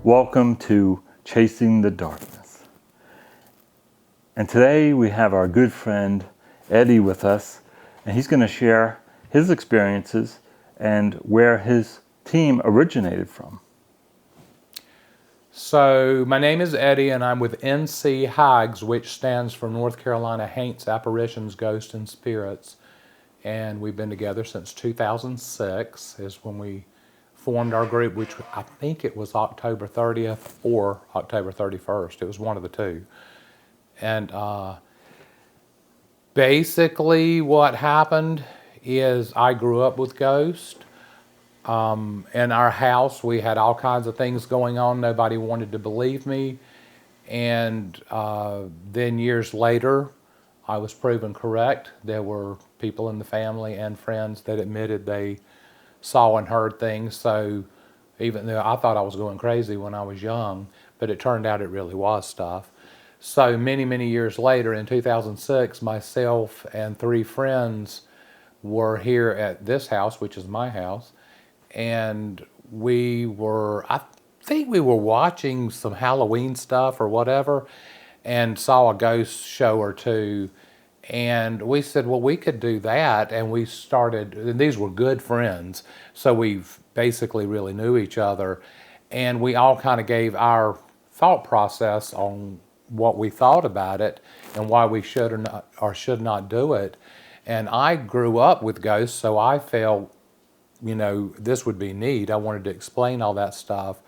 Welcome to Chasing the Darkness. And today we have our good friend Eddie with us, and he's going to share his experiences and where his team originated from. So my name is Eddie, and I'm with NC HAGS, which stands for North Carolina Haunts, Apparitions, Ghosts, and Spirits. And we've been together since 2006 is when we formed our group, which I think it was October 30th or October 31st. It was one of the two. And basically what happened is I grew up with ghosts. In our house, we had all kinds of things going on. Nobody wanted to believe me. And then years later, I was proven correct. There were people in the family and friends that admitted they saw and heard things. So even though I thought I was going crazy when I was young, but it turned out it really was stuff. So many years later, in 2006, myself and three friends were here at this house, which is my house, and I think we were watching some Halloween stuff or whatever, and saw a ghost show or two, and we said, well, we could do that, and we started, and these were good friends, so we basically really knew each other, and we all kind of gave our thought process on what we thought about it and why we should or should not do it. And I grew up with ghosts, so I felt, this would be neat. I wanted to explain all that stuff.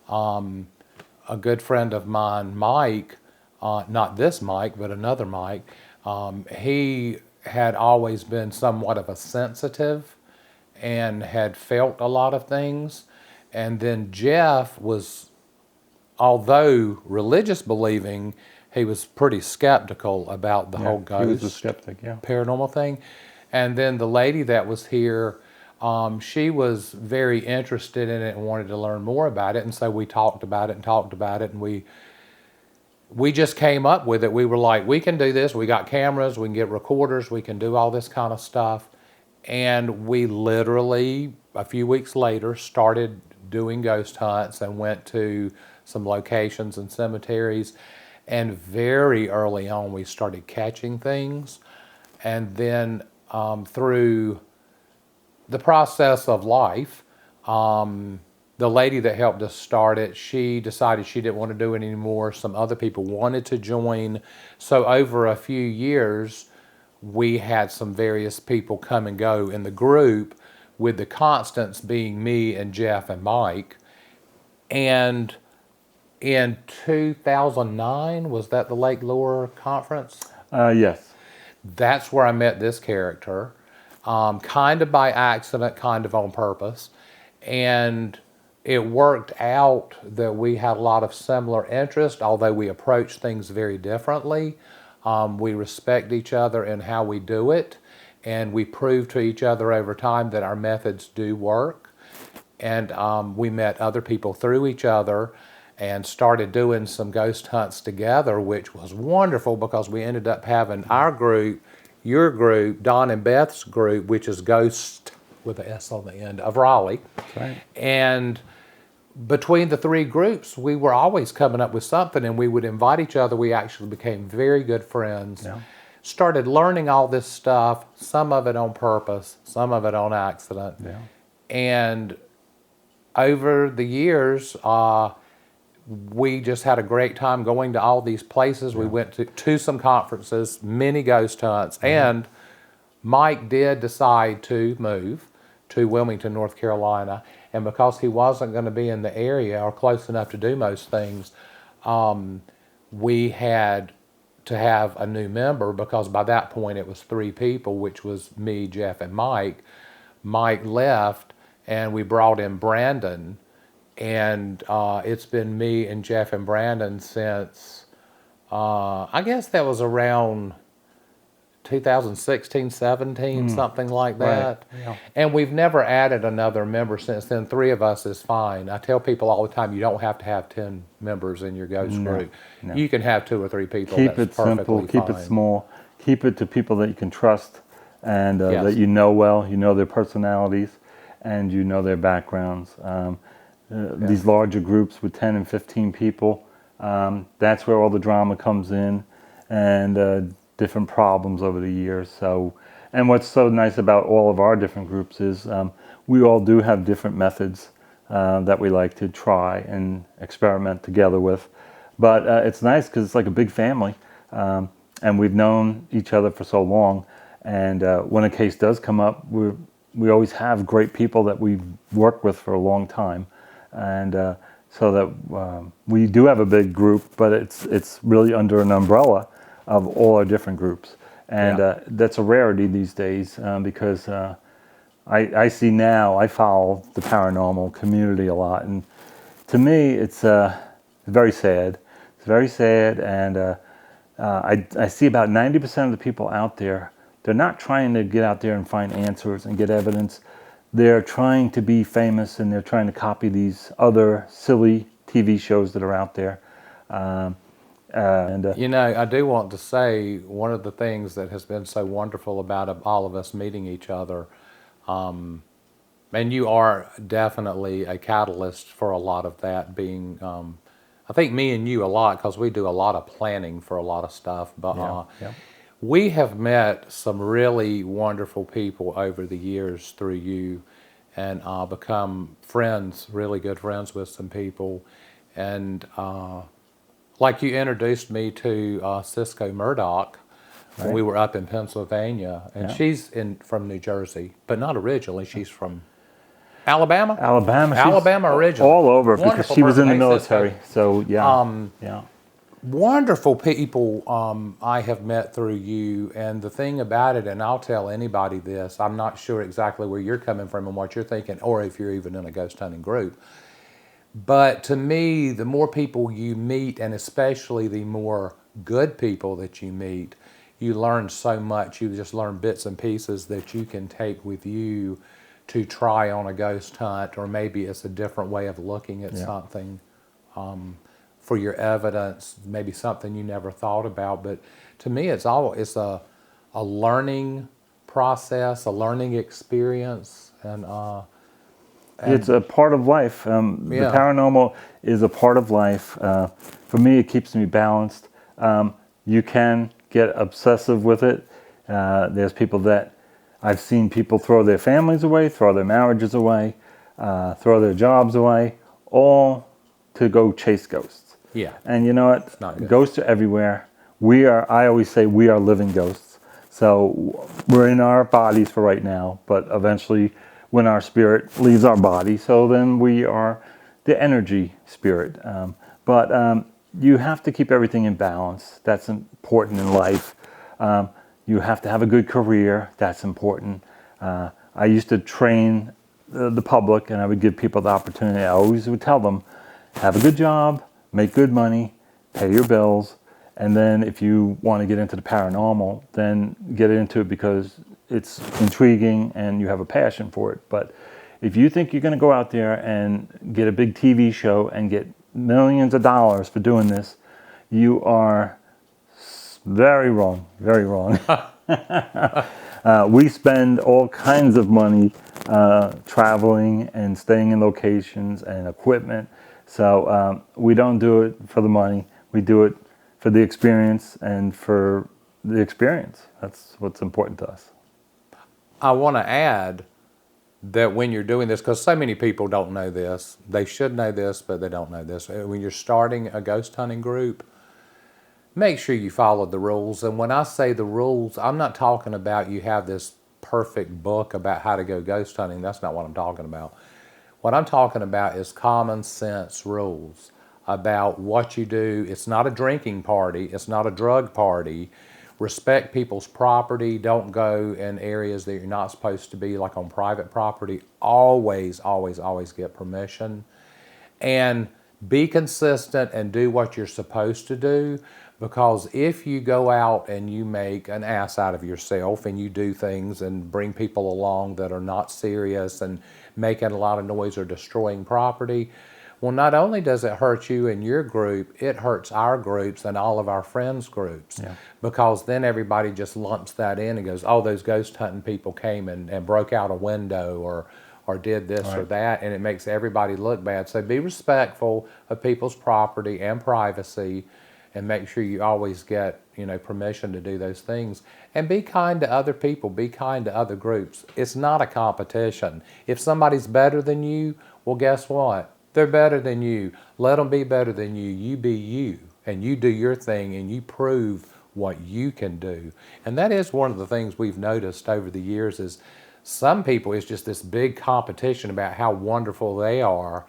A good friend of mine, Mike, not this Mike, but another Mike, he had always been somewhat of a sensitive and had felt a lot of things. And then Jeff was, although religious believing, he was pretty skeptical about the whole ghost, he was a skeptic, paranormal thing. And then the lady that was here, she was very interested in it and wanted to learn more about it. And so we talked about it, and we just came up with it. We were like, we can do this. We got cameras, we can get recorders, we can do all this kind of stuff. And we literally, a few weeks later, started doing ghost hunts and went to some locations and cemeteries. And very early on, we started catching things. And then through the process of life, the lady that helped us start it, she decided she didn't want to do it anymore. Some other people wanted to join. So over a few years, we had some various people come and go in the group, with the constants being me and Jeff and Mike. And in 2009, was that the Lake Lure conference? Yes. That's where I met this character, kind of by accident, kind of on purpose. And it worked out that we had a lot of similar interests, although we approach things very differently. We respect each other in how we do it, and we prove to each other over time that our methods do work. And we met other people through each other and started doing some ghost hunts together, which was wonderful because we ended up having our group, your group, Don and Beth's group, which is Ghost with an S on the end, of Raleigh. That's right. And between the three groups, we were always coming up with something, and we would invite each other. We actually became very good friends. Yeah. Started learning all this stuff, some of it on purpose, some of it on accident. Yeah. And over the years, we just had a great time going to all these places. Yeah. We went to some conferences, many ghost hunts, and Mike did decide to move to Wilmington, North Carolina. And because he wasn't going to be in the area or close enough to do most things, we had to have a new member, because by that point it was three people, which was me, Jeff, and Mike. Mike left, and we brought in Brandon. And it's been me and Jeff and Brandon since, I guess that was around 2016, 17, something like that. Right. Yeah. And we've never added another member since then. 3 of us is fine. I tell people all the time, you don't have to have 10 members in your ghost group. No. You can have 2 or 3 people. Keep That's it simple, perfectly keep fine. it small, keep it to people that you can trust and Yes. that you know well, you know their personalities, and you know their backgrounds. these larger groups with 10 and 15 people. That's where all the drama comes in, and different problems over the years. So, and what's so nice about all of our different groups is we all do have different methods that we like to try and experiment together with. But it's nice because it's like a big family, and we've known each other for so long. And when a case does come up, we always have great people that we've worked with for a long time, and so that we do have a big group, but it's really under an umbrella of all our different groups, and that's a rarity these days because I see now, I follow the paranormal community a lot, and to me it's very sad. It's very sad, and I see about 90% of the people out there, they're not trying to get out there and find answers and get evidence. They're trying to be famous, and they're trying to copy these other silly TV shows that are out there. You know, I do want to say one of the things that has been so wonderful about all of us meeting each other, and you are definitely a catalyst for a lot of that being, I think me and you a lot, because we do a lot of planning for a lot of stuff, but we have met some really wonderful people over the years through you, and become friends, really good friends with some people. And like you introduced me to Cisco Murdoch when we were up in Pennsylvania, and she's from New Jersey, but not originally. She's from Alabama. Alabama originally. all over because Wonderful she was in the person. Hey, military. Cisco. So yeah. Wonderful people I have met through you, and the thing about it, and I'll tell anybody this, I'm not sure exactly where you're coming from and what you're thinking, or if you're even in a ghost hunting group, but to me, the more people you meet, and especially the more good people that you meet, you learn so much. You just learn bits and pieces that you can take with you to try on a ghost hunt, or maybe it's a different way of looking at something. For your evidence, maybe something you never thought about. But to me, it's a learning process, a learning experience, and it's a part of life. The paranormal is a part of life. For me, it keeps me balanced. You can get obsessive with it. There's people that I've seen people throw their families away, throw their marriages away, throw their jobs away, all to go chase ghosts. Yeah. And you know what? Ghosts are everywhere. I always say we are living ghosts. So we're in our bodies for right now, but eventually when our spirit leaves our body, so then we are the energy spirit. But you have to keep everything in balance. That's important in life. You have to have a good career. That's important. I used to train the public, and I would give people the opportunity. I always would tell them, have a good job, make good money, pay your bills, and then if you want to get into the paranormal, then get into it because it's intriguing and you have a passion for it. But if you think you're going to go out there and get a big TV show and get millions of dollars for doing this, you are very wrong, very wrong. We spend all kinds of money traveling and staying in locations and equipment. So we don't do it for the money. We do it for the experience and for the experience. That's what's important to us. I want to add that when you're doing this, because so many people don't know this, they should know this, but they don't know this. When you're starting a ghost hunting group, make sure you follow the rules. And when I say the rules, I'm not talking about you have this perfect book about how to go ghost hunting. That's not what I'm talking about. What I'm talking about is common sense rules about what you do. It's not a drinking party. It's not a drug party. Respect people's property. Don't go in areas that you're not supposed to be, like on private property. Always, always, always get permission. And be consistent and do what you're supposed to do, because if you go out and you make an ass out of yourself and you do things and bring people along that are not serious and making a lot of noise or destroying property, well, not only does it hurt you and your group, it hurts our groups and all of our friends' groups. Because then everybody just lumps that in and goes, oh, those ghost hunting people came and broke out a window, or did this or Right. that, and it makes everybody look bad. So be respectful of people's property and privacy, and make sure you always get, permission to do those things. And be kind to other people, be kind to other groups. It's not a competition. If somebody's better than you, well, guess what? They're better than you. Let them be better than you. You be you, and you do your thing, and you prove what you can do. And that is one of the things we've noticed over the years is some people, it's just this big competition about how wonderful they are.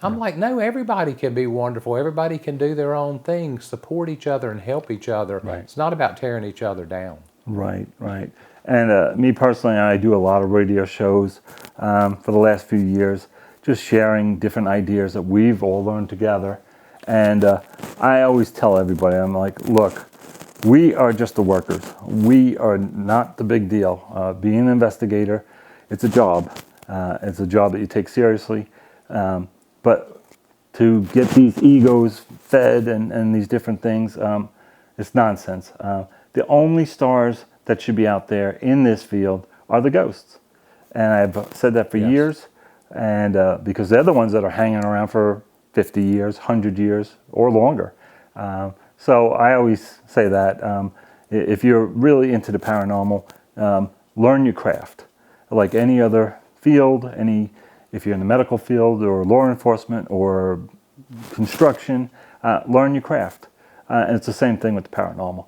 I'm like, no, everybody can be wonderful. Everybody can do their own thing, support each other and help each other. Right. It's not about tearing each other down. Right, right. And me personally, I do a lot of radio shows for the last few years, just sharing different ideas that we've all learned together. And I always tell everybody, I'm like, look, we are just the workers. We are not the big deal. Being an investigator, it's a job. It's a job that you take seriously. But to get these egos fed and these different things, it's nonsense. The only stars that should be out there in this field are the ghosts. And I've said that for Yes. years, and because they're the ones that are hanging around for 50 years, 100 years, or longer. So I always say that if you're really into the paranormal, learn your craft. Like any other field, if you're in the medical field or law enforcement or construction, learn your craft. And it's the same thing with the paranormal.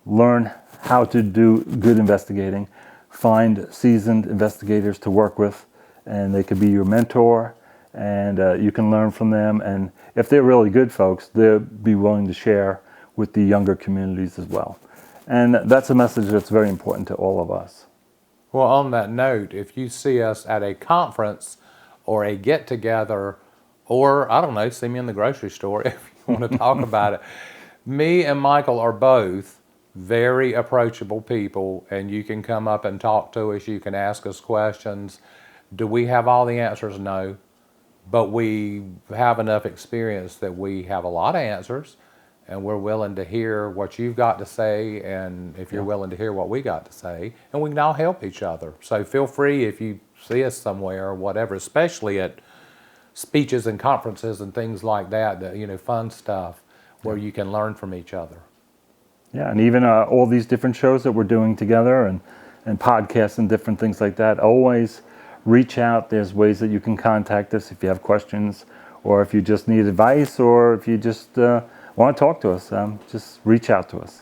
Learn how to do good investigating. Find seasoned investigators to work with, and they could be your mentor, and you can learn from them. And if they're really good folks, they'll be willing to share with the younger communities as well. And that's a message that's very important to all of us. Well, on that note, if you see us at a conference or a get-together, or, I don't know, see me in the grocery store if you want to talk about it. Me and Michael are both very approachable people, and you can come up and talk to us. You can ask us questions. Do we have all the answers? No. But we have enough experience that we have a lot of answers, and we're willing to hear what you've got to say, and if you're willing to hear what we got to say, and we can all help each other. So feel free if you see us somewhere or whatever, especially at speeches and conferences and things like that, fun stuff where you can learn from each other. Yeah, and even all these different shows that we're doing together and podcasts and different things like that, always reach out. There's ways that you can contact us if you have questions, or if you just need advice, or if you just want to talk to us, just reach out to us.